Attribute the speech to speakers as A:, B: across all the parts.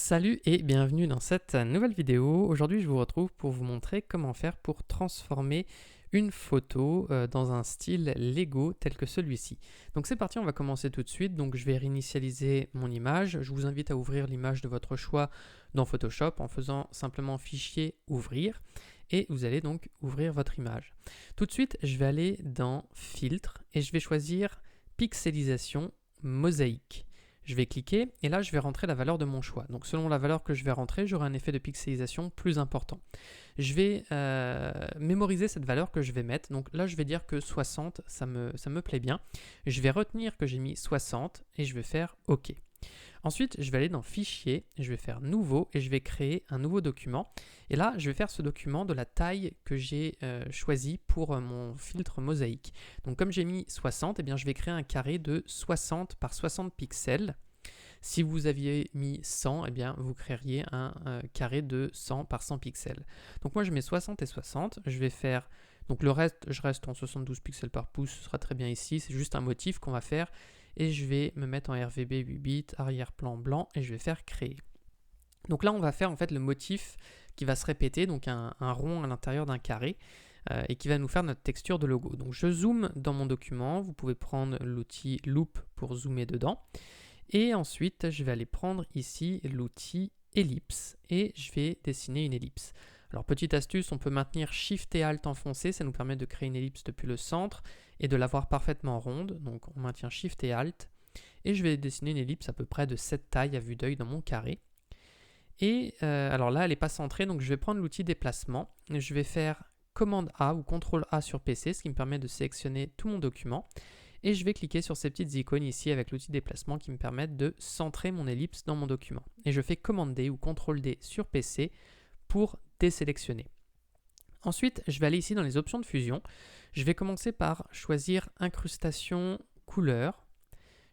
A: Salut et bienvenue dans cette nouvelle vidéo. Aujourd'hui, je vous retrouve pour vous montrer comment faire pour transformer une photo dans un style Lego tel que celui-ci. Donc c'est parti, on va commencer tout de suite. Donc je vais réinitialiser mon image. Je vous invite à ouvrir l'image de votre choix dans Photoshop en faisant simplement Fichier, Ouvrir. Et vous allez donc ouvrir votre image. Tout de suite, je vais aller dans Filtre et je vais choisir Pixelisation Mosaïque. Je vais cliquer et là je vais rentrer la valeur de mon choix. Donc selon la valeur que je vais rentrer, j'aurai un effet de pixelisation plus important. Je vais mémoriser cette valeur que je vais mettre. Donc là je vais dire que 60, ça me plaît bien. Je vais retenir que j'ai mis 60 et je vais faire OK. Ensuite, je vais aller dans Fichier, je vais faire Nouveau et je vais créer un nouveau document. Et là, je vais faire ce document de la taille que j'ai choisi pour mon filtre mosaïque. Donc comme j'ai mis 60, eh bien, je vais créer un carré de 60 par 60 pixels. Si vous aviez mis 100, eh bien, vous créeriez un carré de 100 par 100 pixels. Donc moi, je mets 60 et 60. Je vais faire... Donc le reste, je reste en 72 pixels par pouce, ce sera très bien ici. C'est juste un motif qu'on va faire. Et je vais me mettre en RVB 8 bits, arrière-plan blanc, et je vais faire créer. Donc là, on va faire en fait le motif qui va se répéter, donc un rond à l'intérieur d'un carré, et qui va nous faire notre texture de logo. Donc je zoome dans mon document, vous pouvez prendre l'outil Loop pour zoomer dedans, et ensuite je vais aller prendre ici l'outil Ellipse, et je vais dessiner une ellipse. Alors petite astuce, on peut maintenir Shift et Alt enfoncé, ça nous permet de créer une ellipse depuis le centre et de l'avoir parfaitement ronde. Donc on maintient Shift et Alt et je vais dessiner une ellipse à peu près de cette taille à vue d'œil dans mon carré. Et alors là elle n'est pas centrée, donc je vais prendre l'outil déplacement. Je vais faire Commande A ou CTRL A sur PC, ce qui me permet de sélectionner tout mon document. Et je vais cliquer sur ces petites icônes ici avec l'outil déplacement qui me permettent de centrer mon ellipse dans mon document. Et je fais Commande D ou CTRL D sur PC pour désélectionner. Ensuite, je vais aller ici dans les options de fusion. Je vais commencer par choisir incrustation couleur.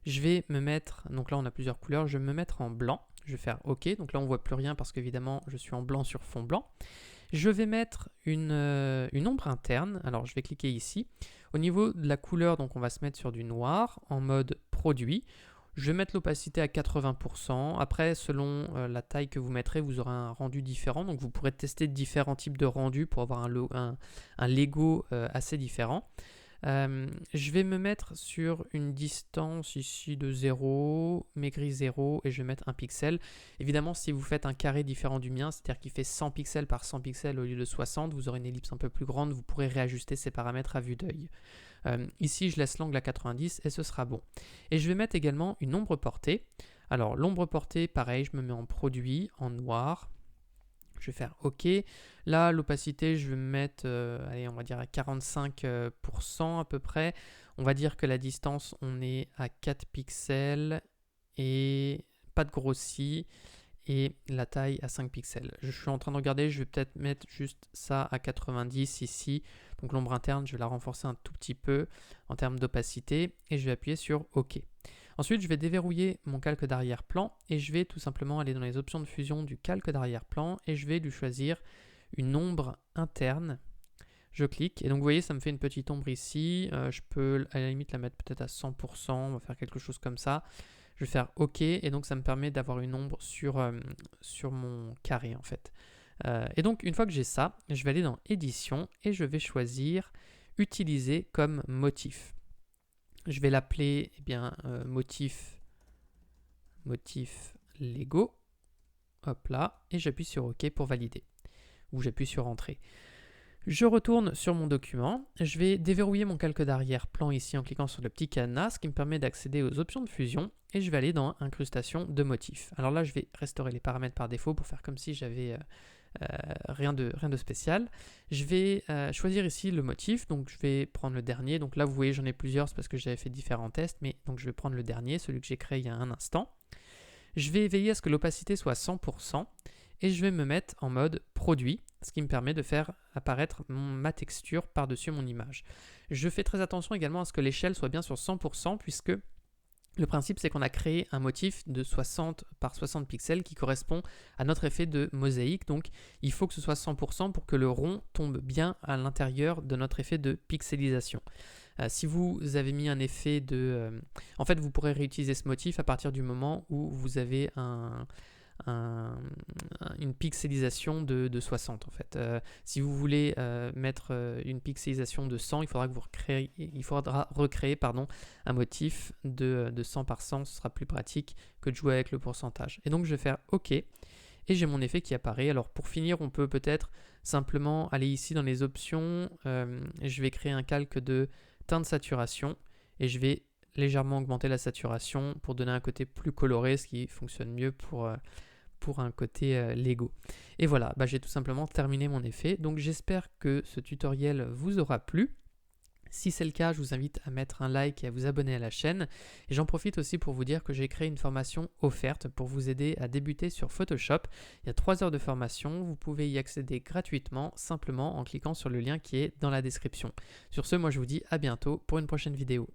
A: Je vais me mettre, donc là on a plusieurs couleurs, je vais me mettre en blanc. Je vais faire OK, donc là on ne voit plus rien parce qu'évidemment je suis en blanc sur fond blanc. Je vais mettre une ombre interne, alors je vais cliquer ici. Au niveau de la couleur, donc on va se mettre sur du noir en mode produit. Je vais mettre l'opacité à 80%. Après, selon la taille que vous mettrez, vous aurez un rendu différent. Donc, vous pourrez tester différents types de rendus pour avoir un Lego assez différent. Je vais me mettre sur une distance ici de 0, maigri 0, et je vais mettre 1 pixel. Évidemment, si vous faites un carré différent du mien, c'est-à-dire qu'il fait 100 pixels par 100 pixels au lieu de 60, vous aurez une ellipse un peu plus grande. Vous pourrez réajuster ces paramètres à vue d'œil. Ici, je laisse l'angle à 90 et ce sera bon. Et je vais mettre également une ombre portée. Alors, l'ombre portée, pareil, je me mets en produit, en noir. Je vais faire OK. Là, l'opacité, je vais me mettre, allez, on va dire à 45% à peu près. On va dire que la distance, on est à 4 pixels et pas de grossi. Et la taille à 5 pixels. Je suis en train de regarder, je vais peut-être mettre juste ça à 90 ici. Donc l'ombre interne, je vais la renforcer un tout petit peu en termes d'opacité et je vais appuyer sur OK. Ensuite, je vais déverrouiller mon calque d'arrière-plan et je vais tout simplement aller dans les options de fusion du calque d'arrière-plan et je vais lui choisir une ombre interne. Je clique et donc vous voyez, ça me fait une petite ombre ici. Je peux à la limite la mettre peut-être à 100%, on va faire quelque chose comme ça. Je vais faire OK et donc ça me permet d'avoir une ombre sur mon carré en fait. Et donc une fois que j'ai ça, je vais aller dans Édition et je vais choisir Utiliser comme motif. Je vais l'appeler motif Lego. Hop là, et j'appuie sur OK pour valider. Ou j'appuie sur Entrée. Je retourne sur mon document, je vais déverrouiller mon calque d'arrière-plan ici en cliquant sur le petit cadenas, ce qui me permet d'accéder aux options de fusion, et je vais aller dans Incrustation de motifs. Alors là, je vais restaurer les paramètres par défaut pour faire comme si j'avais rien de spécial. Je vais choisir ici le motif, donc je vais prendre le dernier. Donc là, vous voyez, j'en ai plusieurs, c'est parce que j'avais fait différents tests, mais donc je vais prendre le dernier, celui que j'ai créé il y a un instant. Je vais veiller à ce que l'opacité soit 100%, et je vais me mettre en mode produit, ce qui me permet de faire apparaître ma texture par-dessus mon image. Je fais très attention également à ce que l'échelle soit bien sur 100%, puisque le principe c'est qu'on a créé un motif de 60 par 60 pixels qui correspond à notre effet de mosaïque, donc il faut que ce soit 100% pour que le rond tombe bien à l'intérieur de notre effet de pixelisation. Si vous avez mis un effet de... en fait, vous pourrez réutiliser ce motif à partir du moment où vous avez un une pixelisation de 60 en fait. Si vous voulez mettre une pixelisation de 100, il faudra recréer un motif de 100 par 100, ce sera plus pratique que de jouer avec le pourcentage. Et donc je vais faire OK, et j'ai mon effet qui apparaît. Alors pour finir, on peut peut-être simplement aller ici dans les options, je vais créer un calque de teinte saturation, et je vais légèrement augmenter la saturation pour donner un côté plus coloré, ce qui fonctionne mieux pour un côté Lego. Et voilà, j'ai tout simplement terminé mon effet. Donc j'espère que ce tutoriel vous aura plu. Si c'est le cas, je vous invite à mettre un like et à vous abonner à la chaîne. Et j'en profite aussi pour vous dire que j'ai créé une formation offerte pour vous aider à débuter sur Photoshop. Il y a 3 heures de formation, vous pouvez y accéder gratuitement, simplement en cliquant sur le lien qui est dans la description. Sur ce, moi je vous dis à bientôt pour une prochaine vidéo.